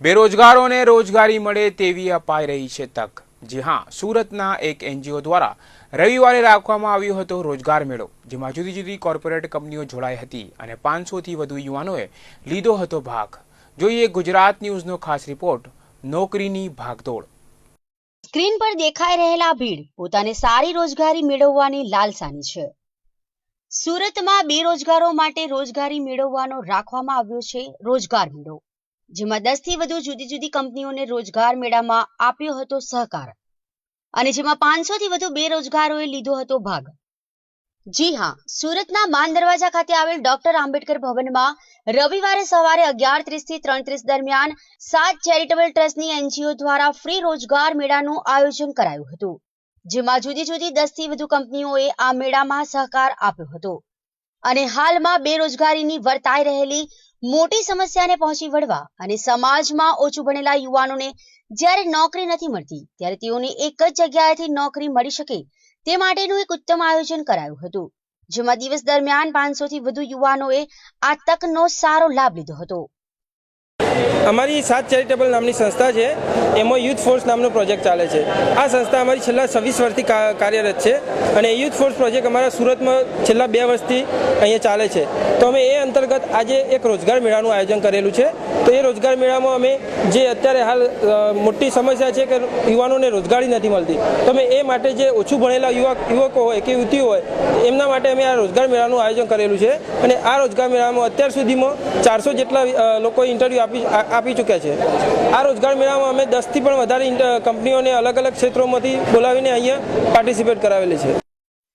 બેરોજગારોને રોજગારી મળે તેવી અપાઈ રહી છે તક। જી હા, સુરતના એક એનજીઓ દ્વારા રવિવારે રાખવામાં આવ્યો હતો રોજગાર મેળો, જેમાં જુદી જુદી કોર્પોરેટ કંપનીઓ જોડાઈ હતી અને 500થી વધુ યુવાનોએ લીધો હતો ભાગ। જોઈએ ગુજરાત ન્યૂઝનો ખાસ રિપોર્ટ, નોકરીની ભાગદોડ। સ્ક્રીન પર દેખાઈ રહેલા ભીડ પોતાને સારી રોજગારી મેળવવાની લાલસાની છે। સુરતમાં બેરોજગારો માટે રોજગારી મેળવવાનો રાખવામાં આવ્યો છે રોજગાર મેળો, જેમાં 10 થી વધુ જુદી જુદી કંપનીઓને રોજગાર મેળામાં આપ્યો હતો સહકાર અને જેમાં 500 થી વધુ બેરોજગારોએ લીધો હતો ભાગ। જી હા, સુરતના માન દરવાજા ખાતે આવેલ ડોક્ટર આંબેડકર ભવનમાં રવિવારે સવારે 11:30 થી 3:30 દરમિયાન 7 ચેરિટેબલ ટ્રસ્ટની એનજીઓ દ્વારા ફ્રી રોજગાર મેળાનું આયોજન કરાયું હતું, જેમાં જુદી જુદી 10 થી વધુ કંપનીઓએ આ મેળામાં સહકાર આપ્યો હતો અને હાલમાં બેરોજગારીની વર્તાઈ રહેલી મોટી સમસ્યાને પહોંચી વળવા અને સમાજમાં ઓછું ભણેલા યુવાનોને જ્યારે નોકરી નથી મળતી ત્યારે તેઓને એક જ જગ્યાએથી નોકરી મળી શકે તે માટેનું એક ઉત્તમ આયોજન કરાયું હતું, જેમાં દિવસ દરમિયાન 500 થી વધુ યુવાનોએ આ તકનો સારો લાભ લીધો હતો। અમારી 7 ચેરિટેબલ નામની સંસ્થા છે, એમાં યુથ ફોર્સ નામનો પ્રોજેક્ટ ચાલે છે। આ સંસ્થા અમારી છેલ્લા 26 વર્ષથી કાર્યરત છે અને યુથ ફોર્સ પ્રોજેક્ટ અમારા સુરતમાં છેલ્લા 2 વર્ષથી અહીંયા ચાલે છે। તો અમે એ અંતર્ગત આજે એક રોજગાર મેળાનું આયોજન કરેલું છે। તો એ રોજગાર મેળામાં અમે જે અત્યારે હાલ મોટી સમસ્યા છે કે યુવાનોને રોજગારી નથી મળતી, તો અમે એ માટે જે ઓછું ભણેલા યુવકો હોય કે યુવતીઓ હોય એમના માટે અમે આ રોજગાર મેળાનું આયોજન કરેલું છે અને આ રોજગાર મેળામાં અત્યાર સુધીમાં 400 જેટલા લોકોએ ઇન્ટરવ્યૂ આપી ચૂક્યા છે। આ રોજગાર મેળામાં અમે 10 થી પણ વધારે કંપનીઓને અલગ અલગ ક્ષેત્રોમાંથી બોલાવીને અહીંયા પાર્ટિસિપેટ કરાવેલી છે।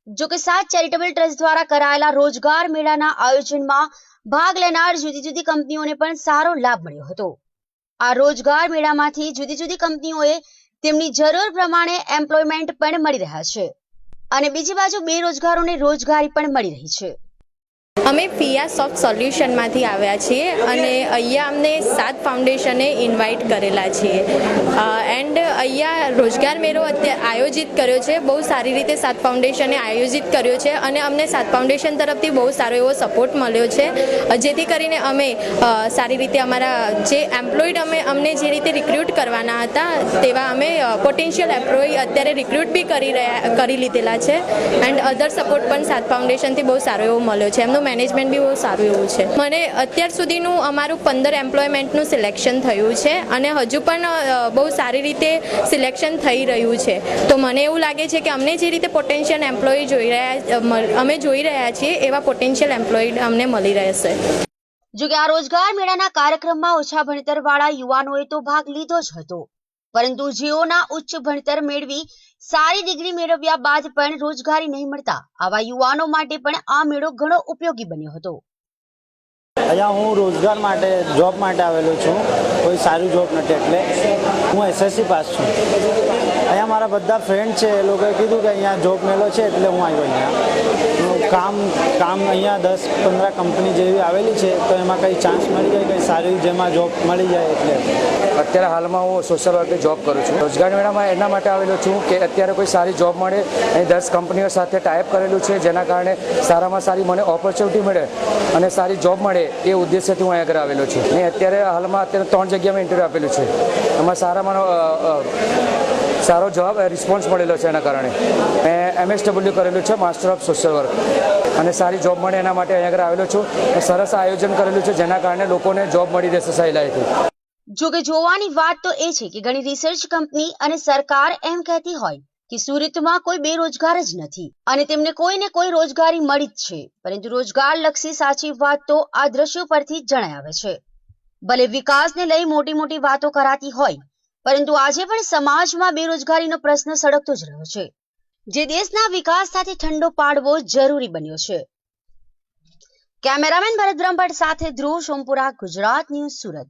જો કે 7 ચેરિટેબલ ટ્રસ્ટ દ્વારા કરાયેલા રોજગાર મેળાના આયોજનમાં ભાગ લેનાર જુદી જુદી કંપનીઓને પણ સારો લાભ મળ્યો હતો। આ રોજગાર મેળામાંથી જુદી જુદી કંપનીઓએ તેમની જરૂર પ્રમાણે એમ્પ્લોયમેન્ટ પણ મળી રહ્યા છે અને બીજી બાજુ બેરોજગારોને રોજગારી પણ મળી રહી છે। અમે ફિયા સોફ્ટ સોલ્યુશનમાંથી આવ્યા છીએ અને અહીંયા અમને 7 ફાઉન્ડેશને ઇન્વાઇટ કરેલા છીએ એન્ડ અહીંયા રોજગાર મેળો આયોજિત કર્યો છે। બહુ સારી રીતે 7 ફાઉન્ડેશને આયોજિત કર્યો છે અને અમને 7 ફાઉન્ડેશન તરફથી બહુ સારો એવો સપોર્ટ મળ્યો છે, જેથી કરીને અમે સારી રીતે અમારા જે એમ્પ્લોયડ અમને જે રીતે રિક્રુટ કરવાના હતા તેવા અમે પોટેન્શિયલ એમ્પ્લોય અત્યારે રિક્રુટ બી કરી લીધેલા છે એન્ડ અધર સપોર્ટ પણ 7 ફાઉન્ડેશનથી બહુ સારો એવો મળ્યો છે। એમનું મેનેજમેન્ટ બી બહુ સારું એવું છે। મને અત્યાર સુધીનું અમારું 15 એમ્પ્લોયમેન્ટનું સિલેક્શન થયું છે અને હજુ પણ બહુ સારી રીતે સિલેક્શન થઈ રહ્યું છે। તો મને એવું લાગે છે કે અમને જે રીતે પોટેન્શિયલ એમ્પ્લોય અમે જોઈ રહ્યા છીએ એવા પોટેન્શિયલ એમ્પ્લોય અમને મળી રહેશે। જો કે આ રોજગાર મેળાના કાર્યક્રમમાં ઓછા ભણતરવાળા યુવાનોએ તો ભાગ લીધો જ હતો, પરંતુ જેઓના ઉચ્ચ ભણતર મેળવી સારી ડિગ્રી મેળવ્યા બાદ પણ રોજગારી નહીં મળતા આવા યુવાનો માટે પણ આ મેળો ઘણો ઉપયોગી બન્યો હતો। અહીંયા હું રોજગાર માટે જોબ માટે આવેલો છું, કોઈ સારી જોબ નથી એટલે હું એસએસસી પાસ છું। અહીંયા મારા બધા ફ્રેન્ડ છે, એ લોકોએ કીધું કે અહીંયા જોબ મેળો છે એટલે હું આવ્યો। અહીંયા કામ અહીંયા 10-15 કંપની જેવી આવેલી છે, તો એમાં કંઈ ચાન્સ મળી જાય, કંઈ સારી જેમાં જોબ મળી જાય એટલે અત્યારે હાલમાં હું સોશિયલ વર્કની જોબ કરું છું। રોજગાર મેળામાં એના માટે આવેલો છું કે અત્યારે કોઈ સારી જોબ મળે, અહીં 10 કંપનીઓ સાથે ટાઈપ કરેલું છે, જેના કારણે સારામાં સારી મને ઓપોર્ચ્યુનિટી મળે અને સારી જોબ મળે એ ઉદ્દેશ્યથી હું અહીંયા આગળ આવેલો છું। અને અત્યારે 3 જગ્યામાં ઇન્ટરવ્યૂ આપેલું છે, એમાં સારો જવાબ રિસ્પોન્સ મળેલો છે। એના કારણે મેં MSW કરેલું છે, માસ્ટર ઓફ સોશિયલ વર્ક, અને સારી જોબ મળે એના માટે અહીંયા આગળ આવેલો છું। સરસ આયોજન કરેલું છે, જેના કારણે લોકોને જોબ મળી રહેશે સહેલાઈથી। જો કે જોવાની વાત તો એ છે કે ઘણી રિસર્ચ કંપની અને સરકાર એમ કહેતી હોય કે સુરતમાં કોઈ બેરોજગાર જ નથી અને તેમને કોઈને કોઈ રોજગારી મળી જ છે, પરંતુ રોજગાર લક્ષી સાચી વાત તો આ દ્રશ્યો પરથી જ જણાઈ આવે છે। ભલે વિકાસને લઈ મોટી મોટી વાતો કરાતી હોય, પરંતુ આજે પણ સમાજમાં બેરોજગારીનો પ્રશ્ન સળગતો જ રહ્યો છે, જે દેશના વિકાસ સાથે ઠંડો પાડવો જરૂરી બન્યો છે। કેમેરામેન ભરત બ્રહ્મભટ્ટ સાથે ધ્રુવ સોમપુરા, ગુજરાત ન્યૂઝ, સુરત।